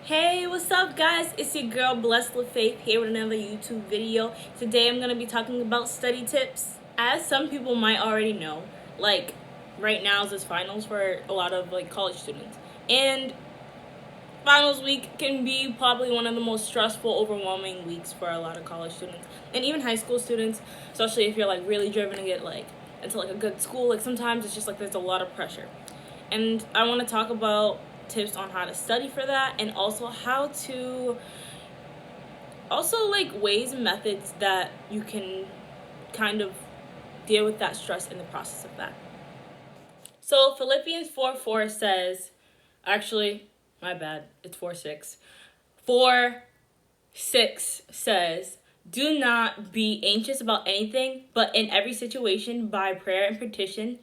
Hey, what's up guys? It's your girl Blessed LeFaith here with another YouTube video. Today I'm going to be talking about study tips. As some people might already know, like right now is this finals for a lot of college students. And finals week can be probably one of the most stressful, overwhelming weeks for a lot of college students and even high school students, especially if you're really driven to get into a good school. Sometimes it's just there's a lot of pressure. And I want to talk about tips on how to study for that, and also how to ways and methods that you can kind of deal with that stress in the process of that. So Philippians 4:4 says, actually, my bad, it's 4:6. 4:6 says, do not be anxious about anything, but in every situation, by prayer and petition,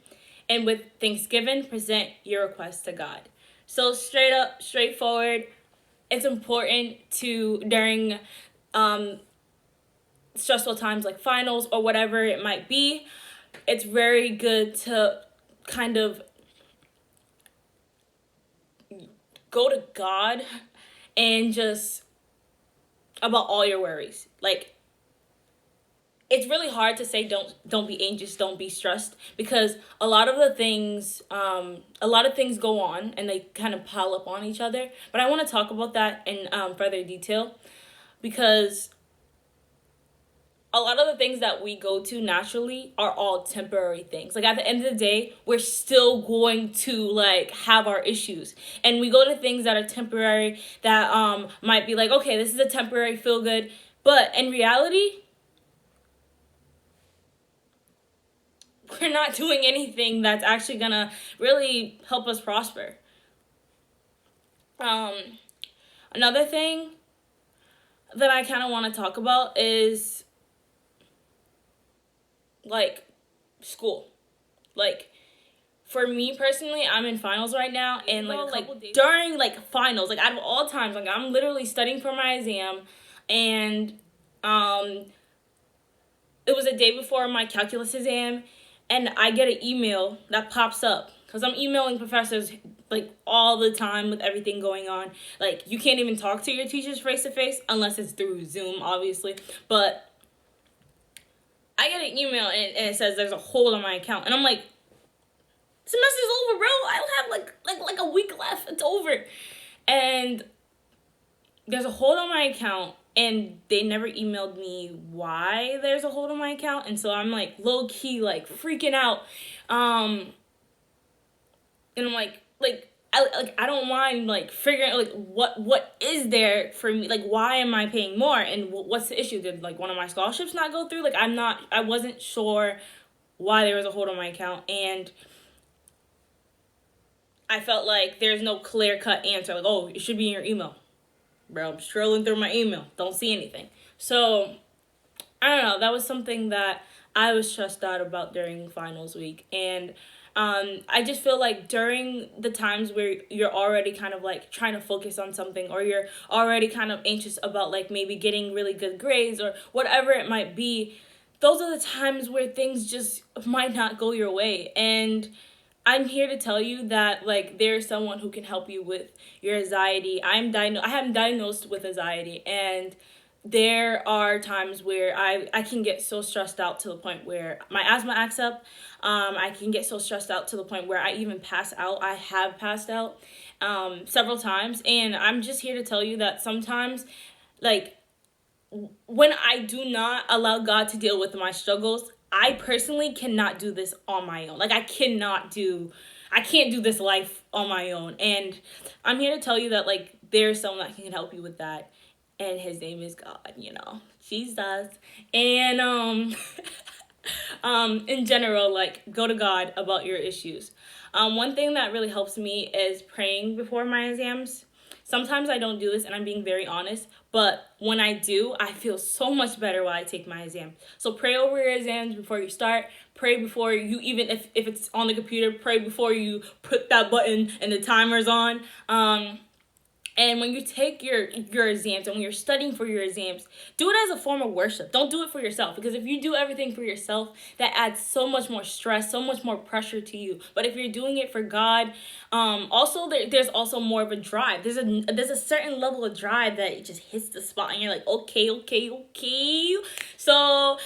and with thanksgiving, present your requests to God. So straight up, straightforward, it's important to, during stressful times like finals or whatever it might be, it's very good to kind of go to God and just about all your worries. It's really hard to say don't be anxious, don't be stressed, because a lot of things go on and they kind of pile up on each other. But I want to talk about that in further detail, because a lot of the things that we go to naturally are all temporary things. At the end of the day, we're still going to have our issues, and we go to things that are temporary, that might be okay, this is a temporary feel good, but in reality, we're not doing anything that's actually gonna really help us prosper. Another thing that I kind of want to talk about is school. For me personally, I'm in finals right now, and during finals, out of all times, I'm literally studying for my exam, and it was a day before my calculus exam, and I get an email that pops up, because I'm emailing professors all the time with everything going on. You can't even talk to your teachers face to face unless it's through Zoom, obviously. But I get an email, and it says there's a hold on my account, and I'm like, semester's over, bro. I don't have like a week left. It's over. And there's a hold on my account, and they never emailed me why there's a hold on my account. And so I'm low key freaking out. And I'm I don't mind figuring what is there for me, why am I paying more, and what's the issue? Did one of my scholarships not go through? I wasn't sure why there was a hold on my account, and I felt there's no clear-cut answer. Oh, it should be in your email. Bro, I'm scrolling through my email. Don't see anything. So, I don't know. That was something that I was stressed out about during finals week. And I just feel during the times where you're already kind of trying to focus on something, or you're already kind of anxious about maybe getting really good grades or whatever it might be, those are the times where things just might not go your way. And I'm here to tell you that there's someone who can help you with your anxiety. I am diagnosed with anxiety, and there are times where I can get so stressed out to the point where my asthma acts up. I can get so stressed out to the point where I even pass out. I have passed out several times, and I'm just here to tell you that sometimes when I do not allow God to deal with my struggles, I personally cannot do this on my own. I can't do this life on my own. And I'm here to tell you that there's someone that can help you with that. And his name is God, Jesus. And in general, go to God about your issues. One thing that really helps me is praying before my exams. Sometimes I don't do this, and I'm being very honest, but when I do, I feel so much better while I take my exam. So pray over your exams before you start. Pray before you, even if it's on the computer, pray before you put that button and the timer's on. And when you take your exams and when you're studying for your exams, do it as a form of worship. Don't do it for yourself, because if you do everything for yourself, that adds so much more stress, so much more pressure to you. But if you're doing it for God, also there's also more of a drive. There's a certain level of drive that it just hits the spot, and you're like, okay. So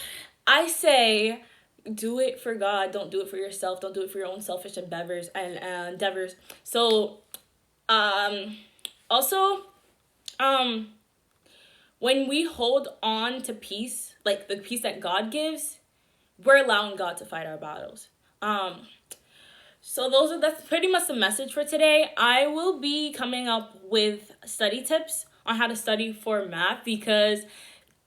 I say, do it for God. Don't do it for yourself. Don't do it for your own selfish endeavors endeavors. So also, when we hold on to peace, like the peace that God gives, we're allowing God to fight our battles. So that's pretty much the message for today. I will be coming up with study tips on how to study for math, because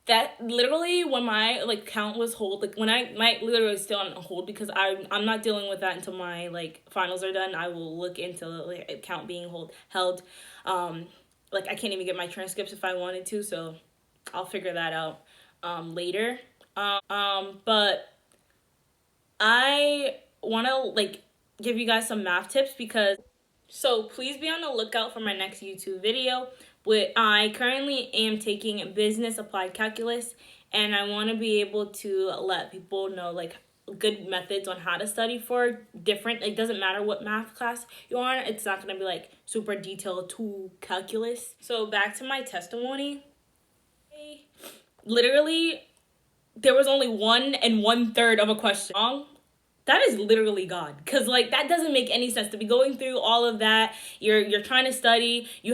that literally, when my count was hold, when I might literally still on hold, because I'm not dealing with that until my finals are done. I will look into count being held. I can't even get my transcripts if I wanted to, so I'll figure that out later. But I want to give you guys some math tips, because so please be on the lookout for my next YouTube video. I currently am taking business applied calculus, and I want to be able to let people know good methods on how to study for different, doesn't matter what math class you're on. It's not going to be super detailed to calculus. So back to my testimony. Literally, there was only 1 1/3 of a question wrong. That is literally God, because that doesn't make any sense to be going through all of that. You're trying to study. You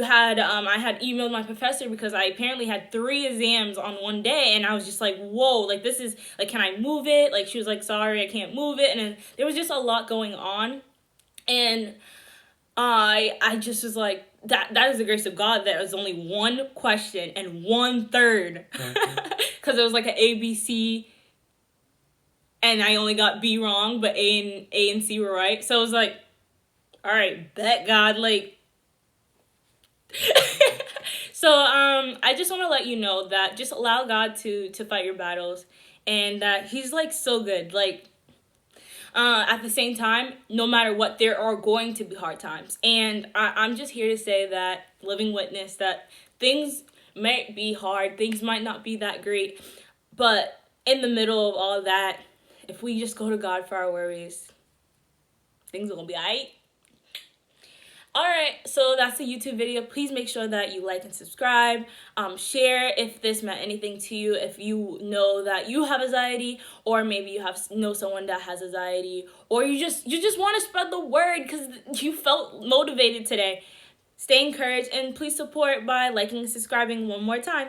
had I had emailed my professor because I apparently had 3 exams on one day, and I was just like, whoa, this is can I move it? She was like, sorry, I can't move it. And then there was just a lot going on, and I just was like, that is the grace of God that it was only 1 question and 1/3, because it was an ABC. And I only got B wrong, but A and C were right. So I was like, all right, bet God, So I just want to let you know that just allow God to fight your battles, and that He's so good. At the same time, no matter what, there are going to be hard times, and I'm just here to say that, living witness, that things might be hard, things might not be that great, but in the middle of all of that, if we just go to God for our worries, things are going to be all right. Alright, so that's the YouTube video. Please make sure that you like and subscribe. Share if this meant anything to you. If you know that you have anxiety, or maybe you know someone that has anxiety, or you just want to spread the word because you felt motivated today. Stay encouraged, and please support by liking and subscribing one more time.